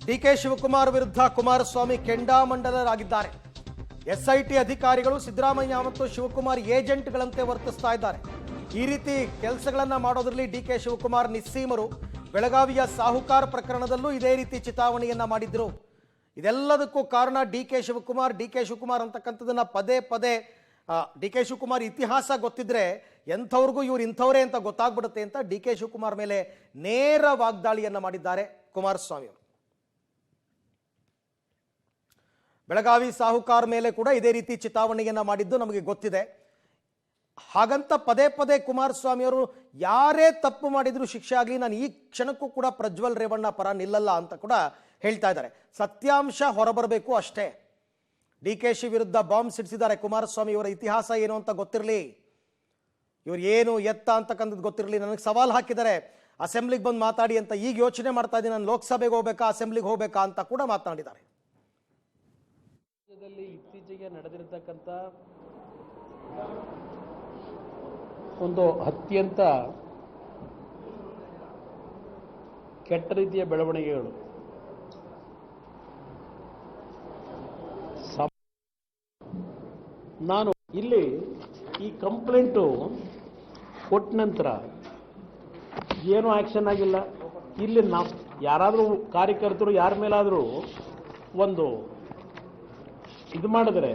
DK Shivakumar ವಿರುದ್ಧ Kumaraswamy ಕೆಂಡಾಮಂಡಲರಾಗಿದ್ದಾರೆ. SIT ಅಧಿಕಾರಿಗಳು ಸಿದ್ದರಾಮಯ್ಯ ಮತ್ತು ಶಿವಕುಮಾರ್ ಏಜೆಂಟ್ಗಳಂತೆ ವರ್ತಿಸ್ತಾ ಇದ್ದಾರೆ. ಈ ರೀತಿ ಕೆಲಸಗಳನ್ನ ಮಾಡೋದ್ರಲ್ಲಿ ಡಿಕೆ ಶಿವಕುಮಾರ್ ನಿಸ್ಸೀಮರು. ಬೆಳಗಾವಿಯ ಸಾಹುಕಾರ್ ಪ್ರಕರಣದಲ್ಲೂ ಇದೇ ರೀತಿ ಚಿತಾವಣೆಯನ್ನ ಮಾಡಿದ್ರು. ಇದೆಲ್ಲದಕ್ಕೂ ಕಾರಣ ಡಿಕೆ ಶಿವಕುಮಾರ್ ಅಂತಕ್ಕಂಥದನ್ನ ಪದೇ ಪದೇ ಡಿಕೆ ಶಿವಕುಮಾರ್ ಇತಿಹಾಸ ಗೊತ್ತಿದ್ರೆ ಎಂಥವ್ರಿಗೂ ಇವ್ರು ಇಂಥವ್ರೇ ಅಂತ ಗೊತ್ತಾಗ್ಬಿಡುತ್ತೆ ಅಂತ ಡಿಕೆ ಶಿವಕುಮಾರ್ ಮೇಲೆ ನೇರ ವಾಗ್ದಾಳಿಯನ್ನ ಮಾಡಿದ್ದಾರೆ ಕುಮಾರಸ್ವಾಮಿ ಅವರು. ಬೆಳಗಾವಿ ಸಾಹುಕಾರ್ ಮೇಲೆ ಕೂಡ ಇದೇ ರೀತಿ ಚಿತಾವಣೆಯನ್ನ ಮಾಡಿದ್ದು ನಮಗೆ ಗೊತ್ತಿದೆ. ಹಾಗಂತ ಪದೇ ಪದೇ ಕುಮಾರಸ್ವಾಮಿ ಅವರು ಯಾರೇ ತಪ್ಪು ಮಾಡಿದ್ರು ಶಿಕ್ಷೆ ಆಗಲಿ, ನಾನು ಈ ಕ್ಷಣಕ್ಕೂ ಕೂಡ ಪ್ರಜ್ವಲ್ ರೇವಣ್ಣ ಪರ ನಿಲ್ಲಲ್ಲ ಅಂತ ಕೂಡ ಹೇಳ್ತಾ ಇದ್ದಾರೆ. ಸತ್ಯಾಂಶ ಹೊರಬರಬೇಕು ಅಷ್ಟೇ. ಡಿಕೆಶಿ ವಿರುದ್ಧ ಬಾಂಬ್ ಸಿಡಿಸಿದ್ದಾರೆ ಕುಮಾರಸ್ವಾಮಿ. ಇವರ ಇತಿಹಾಸ ಏನು ಅಂತ ಗೊತ್ತಿರಲಿ, ಇವ್ರು ಏನು ಎತ್ತ ಅಂತಕ್ಕಂಥದ್ದು ಗೊತ್ತಿರಲಿ. ನನಗೆ ಸವಾಲು ಹಾಕಿದ್ದಾರೆ ಅಸೆಂಬ್ಲಿಗೆ ಬಂದು ಮಾತಾಡಿ ಅಂತ. ಈಗ ಯೋಚನೆ ಮಾಡ್ತಾ ಇದ್ದೀನಿ, ನಾನು ಲೋಕಸಭೆಗೆ ಹೋಗ್ಬೇಕಾ ಅಸೆಂಬ್ಲಿಗೆ ಹೋಗ್ಬೇಕಾ ಅಂತ ಕೂಡ ಮಾತನಾಡಿದ್ದಾರೆ. ಇತ್ತೀಚೆಗೆ ನಡೆದಿರತಕ್ಕಂಥ ಒಂದು ಅತ್ಯಂತ ಕೆಟ್ಟ ರೀತಿಯ ಬೆಳವಣಿಗೆಗಳು ನಾನು ಇಲ್ಲಿ ಈ ಕಂಪ್ಲೇಂಟು ಕೊಟ್ಟ ನಂತರ ಏನೂ ಆ್ಯಕ್ಷನ್ ಆಗಿಲ್ಲ. ಇಲ್ಲಿ ನಾವು ಯಾರಾದರೂ ಕಾರ್ಯಕರ್ತರು ಯಾರ ಮೇಲಾದರೂ ಒಂದು ಇದು ಮಾಡಿದ್ರೆ,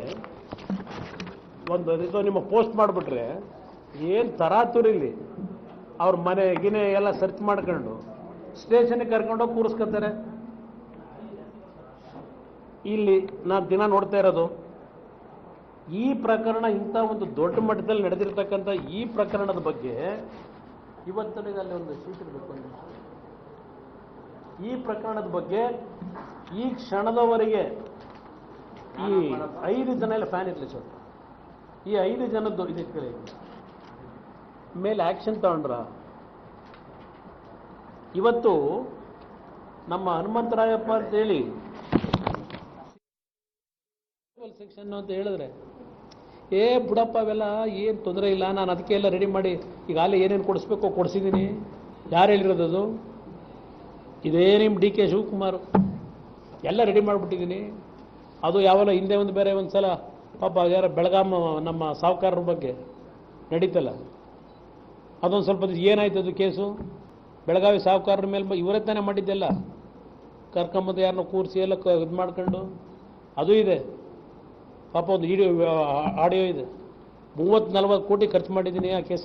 ಒಂದು ಇದು ನಿಮ್ಮ ಪೋಸ್ಟ್ ಮಾಡಿಬಿಟ್ರೆ ಏನು ತರಾತುರಿಲಿ ಅವ್ರ ಮನೆ ಗಿನೆ ಎಲ್ಲ ಸರ್ಚ್ ಮಾಡ್ಕೊಂಡು ಸ್ಟೇಷನ್ಗೆ ಕರ್ಕೊಂಡೋಗಿ ಕೂರಿಸ್ಕೊತಾರೆ. ಇಲ್ಲಿ ನಾನು ದಿನ ನೋಡ್ತಾ ಇರೋದು ಈ ಪ್ರಕರಣ, ಇಂಥ ಒಂದು ದೊಡ್ಡ ಮಟ್ಟದಲ್ಲಿ ನಡೆದಿರ್ತಕ್ಕಂಥ ಈ ಪ್ರಕರಣದ ಬಗ್ಗೆ ಇವತ್ತನಿಗೆ ಅಲ್ಲಿ ಒಂದು ಶೀಟ್ ಇರಬೇಕು. ಈ ಪ್ರಕರಣದ ಬಗ್ಗೆ ಈ ಕ್ಷಣದವರೆಗೆ ಈ 5 ಜನ ಎಲ್ಲ ಫ್ಯಾನ್ ಇರಲಿ ಸರ್, ಈ 5 ಜನದ್ದು ಇದಕ್ಕೆ ಮೇಲೆ ಆ್ಯಕ್ಷನ್ ತಗೊಂಡ್ರ. ಇವತ್ತು ನಮ್ಮ ಹನುಮಂತರಾಯಪ್ಪ ಅಂತೇಳಿ ಸೆಕ್ಷನ್ ಅಂತ ಹೇಳಿದ್ರೆ, ಬುಡಪ್ಪ ಅವೆಲ್ಲ ಏನು ತೊಂದರೆ ಇಲ್ಲ, ನಾನು ಅದಕ್ಕೆ ಎಲ್ಲ ರೆಡಿ ಮಾಡಿ ಈಗಾಗಲೇ ಏನೇನು ಕೊಡಿಸ್ಬೇಕೋ ಕೊಡಿಸಿದ್ದೀನಿ. ಯಾರು ಹೇಳಿರೋದು? ಇದೇ ನಿಮ್ಮ ಡಿ ಕೆ ಶಿವಕುಮಾರ್ ಎಲ್ಲ ರೆಡಿ ಮಾಡಿಬಿಟ್ಟಿದ್ದೀನಿ. ಅದು ಯಾವಲ್ಲ ಹಿಂದೆ ಒಂದು ಬೇರೆ ಒಂದು ಸಲ ಪಾಪ ಯಾರ ಬೆಳಗಾಮ ನಮ್ಮ ಸಾಹುಕಾರರ ಬಗ್ಗೆ ನಡೀತಲ್ಲ, ಅದೊಂದು ಸ್ವಲ್ಪ ಏನಾಯ್ತು ಅದು ಕೇಸು. ಬೆಳಗಾವಿ ಸಾಹುಕಾರರ ಮೇಲೆ ಇವರೇ ತಾನೇ ಮಾಡಿದ್ದೆಲ್ಲ, ಕರ್ಕೊಂಬಂದು ಯಾರನ್ನ ಕೂರಿಸಿ ಎಲ್ಲ ಇದು ಮಾಡ್ಕೊಂಡು ಅದು ಇದೆ. ಪಾಪ ಒಂದು ಆಡಿಯೋ ಇದೆ, 30-40 ಕೋಟಿ ಖರ್ಚು ಮಾಡಿದ್ದೀನಿ ಆ ಕೇಸ.